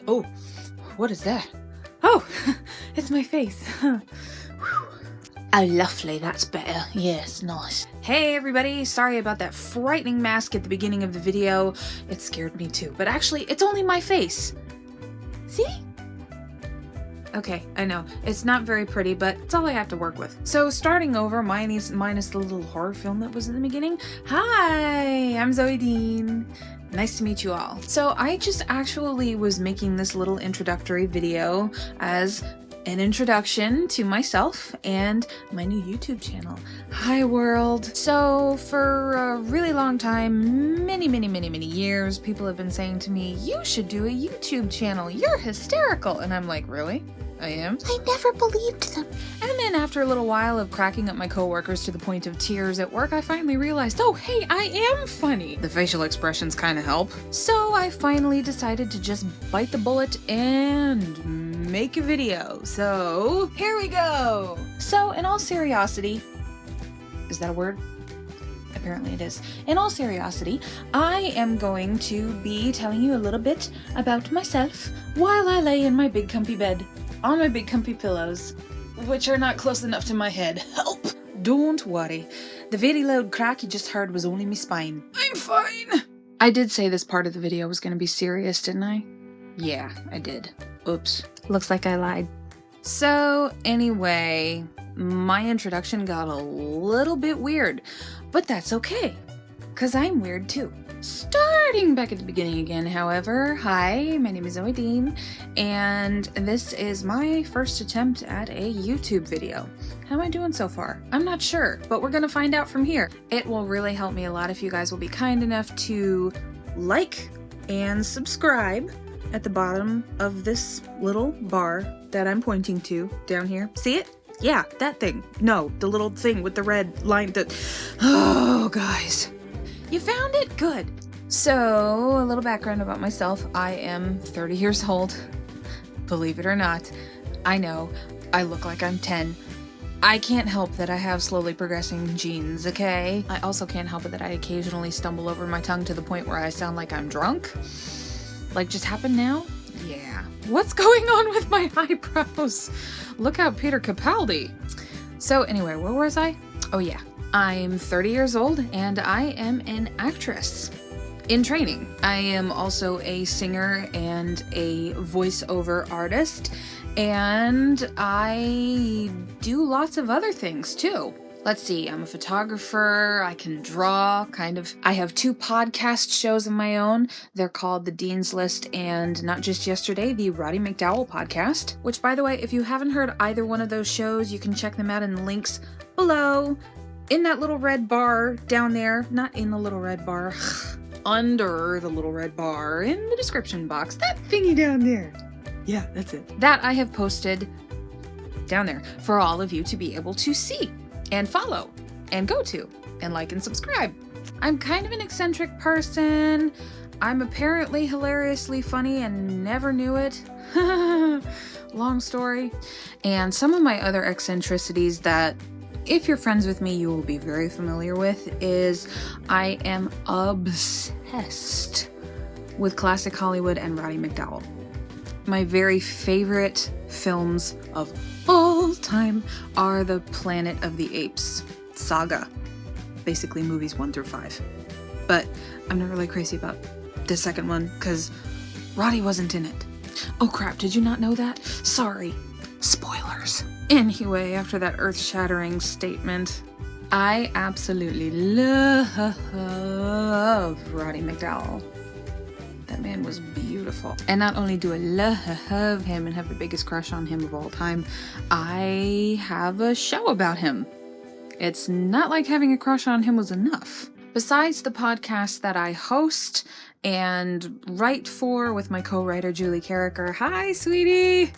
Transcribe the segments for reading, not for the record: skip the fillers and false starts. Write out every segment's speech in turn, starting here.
Oh, what is that? Oh, it's my face. Oh, lovely. That's better. Yes, nice. Hey, everybody. Sorry about that frightening mask at the beginning of the video. It scared me too. But actually, it's only my face. See? Okay, I know. It's not very pretty, but it's all I have to work with. So starting over, minus the little horror film that was in the beginning. Hi, I'm Zoe Dean. Nice to meet you all. So I just actually was making this little introductory video as an introduction to myself and my new YouTube channel. Hi world. So for a really long time, many years, people have been saying to me, you should do a YouTube channel. You're hysterical. And I'm like, really? I am? I never believed them. And then after a little while of cracking up my coworkers to the point of tears at work, I finally realized, oh, hey, I am funny. The facial expressions kind of help. So I finally decided to just bite the bullet and make a video. So here we go. So in all seriousness, is that a word? Apparently it is. In all seriousness, I am going to be telling you a little bit about myself while I lay in my big comfy bed on my big comfy pillows, which are not close enough to my head. Help! Don't worry. The very loud crack you just heard was only my spine. I'm fine! I did say this part of the video was going to be serious, didn't I? Yeah, I did. Oops. Looks like I lied. So, anyway, my introduction got a little bit weird, but that's okay, because I'm weird too. Starting back at the beginning again, however, hi, my name is Zoe Dean, and this is my first attempt at a YouTube video. How am I doing so far? I'm not sure, but we're gonna find out from here. It will really help me a lot if you guys will be kind enough to like and subscribe at the bottom of this little bar that I'm pointing to down here. See it? Yeah, that thing. No, the little thing with the red line that... Oh, guys. You found it? Good. So, a little background about myself. I am 30 years old. Believe it or not. I know, I look like I'm 10. I can't help that I have slowly progressing genes, okay? I also can't help it that I occasionally stumble over my tongue to the point where I sound like I'm drunk. Like just happened now? Yeah. What's going on with my eyebrows? Look out, Peter Capaldi. So anyway, where was I? Oh yeah. I'm 30 years old and I am an actress in training. I am also a singer and a voiceover artist, and I do lots of other things too. Let's see, I'm a photographer, I can draw, kind of. I have 2 podcast shows of my own. They're called The Dean's List and Not Just Yesterday, the Roddy McDowall podcast, which, by the way, if you haven't heard either one of those shows, you can check them out in the links below. In that little red bar down there, not in the little red bar, under the little red bar in the description box, that thingy down there. Yeah, that's it. That I have posted down there for all of you to be able to see and follow and go to and like and subscribe. I'm kind of an eccentric person. I'm apparently hilariously funny and never knew it. Long story. And some of my other eccentricities that, if you're friends with me, you will be very familiar with, is I am obsessed with classic Hollywood and Roddy McDowall. My very favorite films of all time are the Planet of the Apes saga. Basically movies 1 through 5. But I'm not really crazy about the second one because Roddy wasn't in it. Oh crap, did you not know that? Sorry. Spoilers. Anyway, after that earth-shattering statement, I absolutely love Roddy McDowall. That man was beautiful. And not only do I love him and have the biggest crush on him of all time, I have a show about him. It's not like having a crush on him was enough. Besides the podcast that I host and write for with my co-writer Julie Carricker, hi sweetie,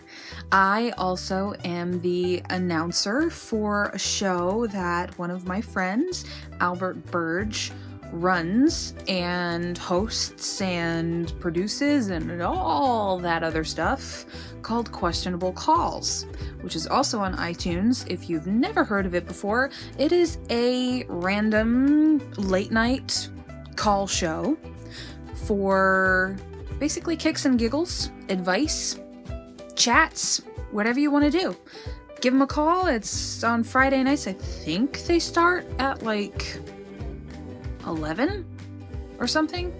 I also am the announcer for a show that one of my friends, Albert Burge, runs and hosts and produces and all that other stuff called Questionable Calls, which is also on iTunes. If you've never heard of it before, it is a random late night call show for Basically kicks and giggles, advice, chats, whatever you want to do. Give them a call. It's on Friday nights. I think they start at like 11 or something.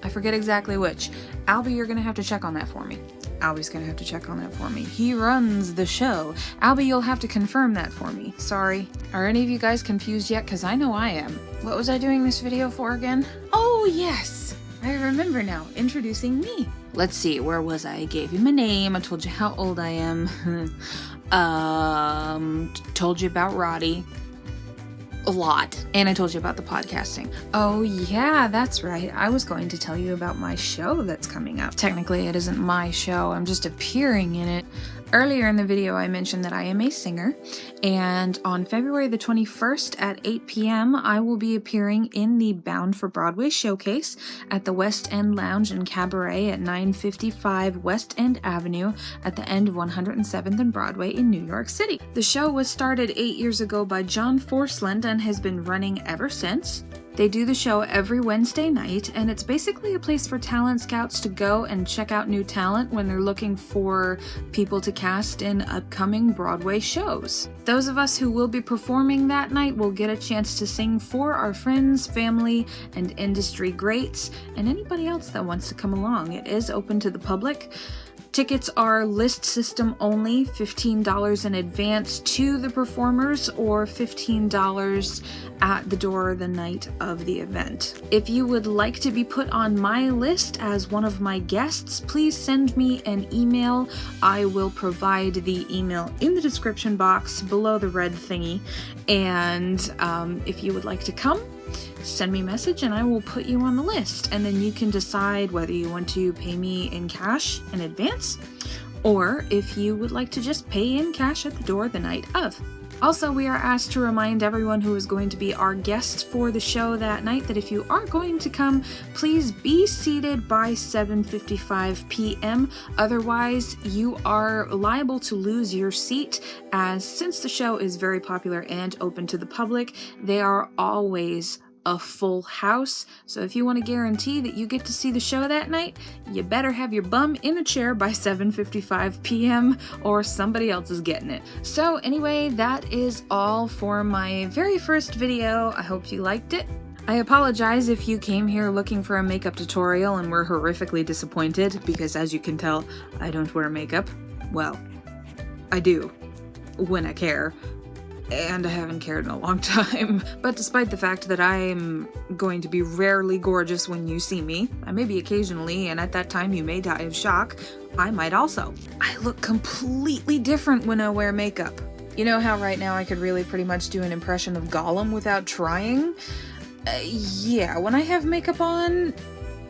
I forget exactly which. Albie, you're gonna have to check on that for me. Albie's gonna have to check on that for me. He runs the show. Albie, you'll have to confirm that for me. Sorry. Are any of you guys confused yet? Because I know I am. What was I doing this video for again? Oh, yes. I remember now. Introducing me. Let's see. Where was I? I gave you my name. I told you how old I am. Told you about Roddy. A lot. And I told you about the podcasting. Oh yeah, that's right. I was going to tell you about my show that's coming up. Technically, it isn't my show. I'm just appearing in it. Earlier in the video, I mentioned that I am a singer, and on February the 21st at 8 p.m., I will be appearing in the Bound for Broadway showcase at the West End Lounge and Cabaret at 955 West End Avenue at the end of 107th and Broadway in New York City. The show was started 8 years ago by John Forsland and has been running ever since. They do the show every Wednesday night, and it's basically a place for talent scouts to go and check out new talent when they're looking for people to cast in upcoming Broadway shows. Those of us who will be performing that night will get a chance to sing for our friends, family, and industry greats, and anybody else that wants to come along. It is open to the public. Tickets are list system only, $15 in advance to the performers or $15 at the door the night of the event. If you would like to be put on my list as one of my guests, please send me an email. I will provide the email in the description box below the red thingy. And if you would like to come, send me a message and I will put you on the list, and then you can decide whether you want to pay me in cash in advance or if you would like to just pay in cash at the door the night of. Also, we are asked to remind everyone who is going to be our guests for the show that night that if you are going to come, please be seated by 7:55 p.m. Otherwise, you are liable to lose your seat, as since the show is very popular and open to the public, they are always a full house. So if you want to guarantee that you get to see the show that night, you better have your bum in a chair by 7:55 p.m. or somebody else is getting it. So anyway, that is all for my very first video. I hope you liked it. I apologize if you came here looking for a makeup tutorial and were horrifically disappointed, because as you can tell, I don't wear makeup. Well, I do, when I care. And I haven't cared in a long time. But despite the fact that I'm going to be rarely gorgeous when you see me, I may be occasionally, and at that time you may die of shock, I might also. I look completely different when I wear makeup. You know how right now I could really pretty much do an impression of Gollum without trying? Yeah, when I have makeup on,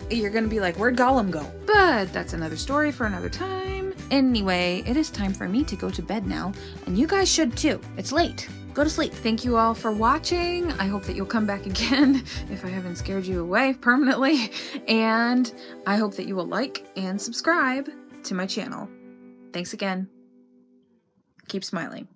you're gonna be like, where'd Gollum go? But that's another story for another time. Anyway, it is time for me to go to bed now, and you guys should too. It's late. Go to sleep. Thank you all for watching. I hope that you'll come back again if I haven't scared you away permanently. And I hope that you will like and subscribe to my channel. Thanks again. Keep smiling.